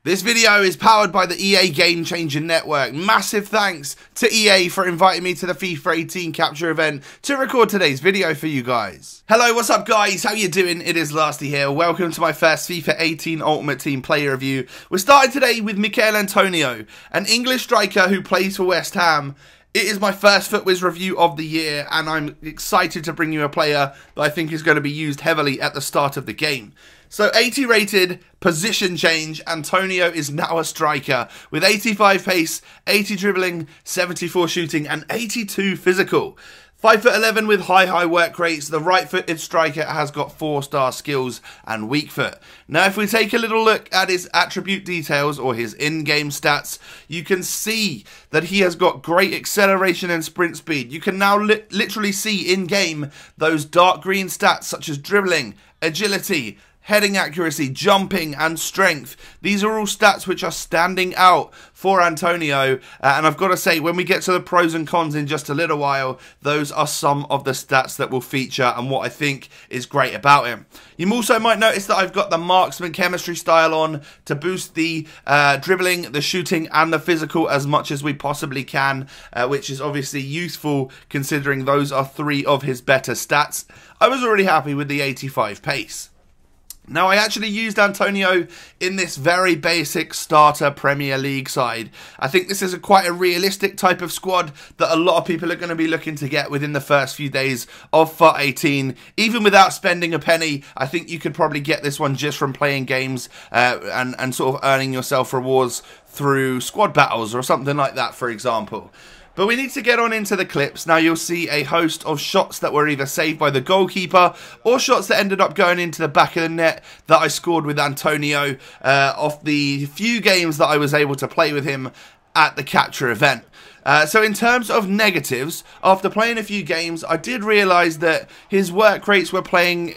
This video is powered by the EA Gamechanger network. Massive thanks to EA for inviting me to the FIFA 18 capture event to record today's video for you guys. Hello, what's up guys? How you doing? It is Lasty here. Welcome to my first FIFA 18 Ultimate Team player review. We're starting today with Michail Antonio, an English striker who plays for West Ham. It is my first FUTWIZ review of the year, and I'm excited to bring you a player that I think is going to be used heavily at the start of the game. So 80 rated, position change, Antonio is now a striker with 85 pace, 80 dribbling, 74 shooting and 82 physical. 5'11" with high work rates, the right-footed striker has got 4-star skills and weak foot. Now if we take a little look at his attribute details or his in-game stats, you can see that he has got great acceleration and sprint speed. You can now literally see in-game those dark green stats such as dribbling, agility, heading accuracy, jumping and strength. These are all stats which are standing out for Antonio, and I've got to say, when we get to the pros and cons in just a little while, those are some of the stats that will feature and what I think is great about him. You also might notice that I've got the marksman chemistry style on to boost the dribbling, the shooting and the physical as much as we possibly can, which is obviously useful considering those are 3 of his better stats. I was already happy with the 85 pace. Now, I actually used Antonio in this very basic starter Premier League side. I think this is quite a realistic type of squad that a lot of people are going to be looking to get within the first few days of FUT 18. Even without spending a penny, I think you could probably get this one just from playing games and sort of earning yourself rewards through squad battles or something like that, for example. But we need to get on into the clips. Now you'll see a host of shots that were either saved by the goalkeeper or shots that ended up going into the back of the net that I scored with Antonio off the few games that I was able to play with him at the capture event. So in terms of negatives, after playing a few games, I did realise that his work rates were playing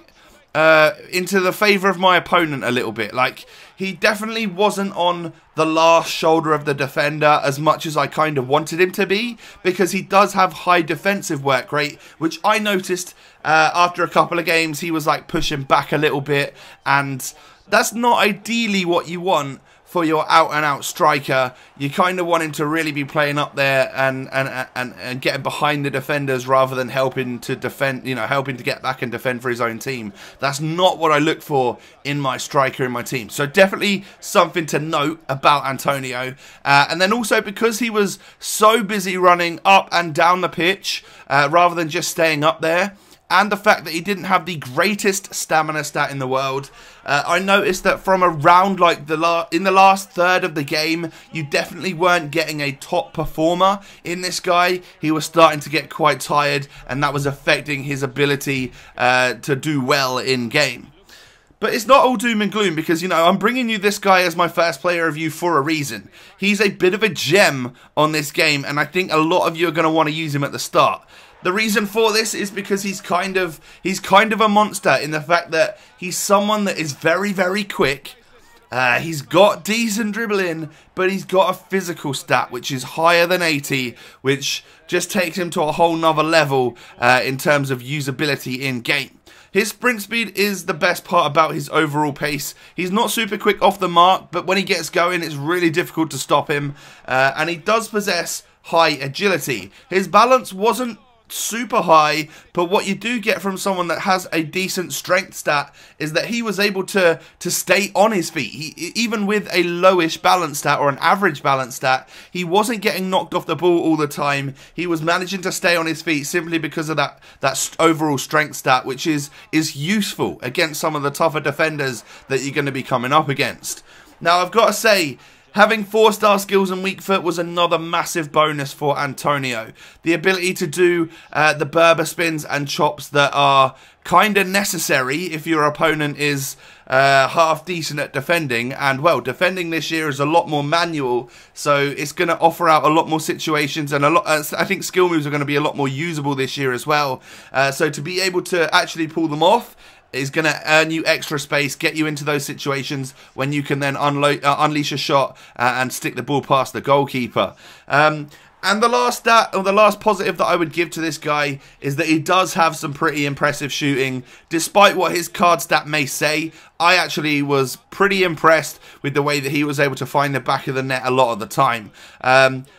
into the favour of my opponent a little bit. Like, he definitely wasn't on the last shoulder of the defender as much as I kind of wanted him to be, because he does have high defensive work rate, which I noticed after a couple of games he was like pushing back a little bit, and that's not ideally what you want for your out-and-out striker. You kind of want him to really be playing up there and getting behind the defenders rather than helping to defend, helping to get back and defend for his own team. That's not what I look for in my striker in my team. So definitely something to note about Antonio. And then also, because he was so busy running up and down the pitch rather than just staying up there, and the fact that he didn't have the greatest stamina stat in the world, I noticed that from around like in the last third of the game, you definitely weren't getting a top performer in this guy. He was starting to get quite tired, and that was affecting his ability to do well in game. But it's not all doom and gloom, because, I'm bringing you this guy as my first player review for a reason. He's a bit of a gem on this game, and I think a lot of you are going to want to use him at the start. The reason for this is because he's kind of a monster in the fact that he's someone that is very quick. He's got decent dribbling, but he's got a physical stat which is higher than 80, which just takes him to a whole nother level in terms of usability in game. His sprint speed is the best part about his overall pace. He's not super quick off the mark, but when he gets going, it's really difficult to stop him. And he does possess high agility. His balance wasn't super high, but what you do get from someone that has a decent strength stat is that he was able to stay on his feet. Even with a lowish balance stat or an average balance stat, he wasn't getting knocked off the ball all the time. He was managing to stay on his feet simply because of that overall strength stat, which is useful against some of the tougher defenders that you're going to be coming up against. Now, I've got to say, having 4-star skills and weak foot was another massive bonus for Antonio. The ability to do the Berber spins and chops that are kind of necessary if your opponent is half decent at defending. And, well, defending this year is a lot more manual, so it's going to offer out a lot more situations, and I think skill moves are going to be a lot more usable this year as well. So to be able to actually pull them off is going to earn you extra space, get you into those situations when you can then unleash a shot and stick the ball past the goalkeeper. And the last stat, or the last positive that I would give to this guy, is that he does have some pretty impressive shooting. Despite what his card stat may say, I actually was pretty impressed with the way that he was able to find the back of the net a lot of the time.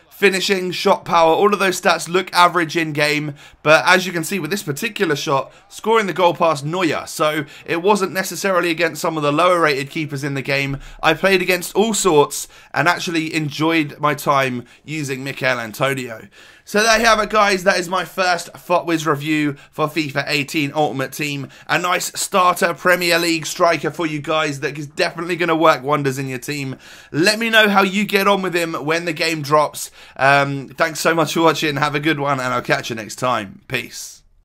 Finishing, shot power, all of those stats look average in game, but as you can see with this particular shot, scoring the goal past Neuer, so it wasn't necessarily against some of the lower rated keepers in the game. I played against all sorts and actually enjoyed my time using Michail Antonio. So there you have it, guys. That is my first FUTWIZ review for FIFA 18 Ultimate Team. A nice starter Premier League striker for you guys that is definitely going to work wonders in your team. Let me know how you get on with him when the game drops. Thanks so much for watching. Have a good one, and I'll catch you next time. Peace.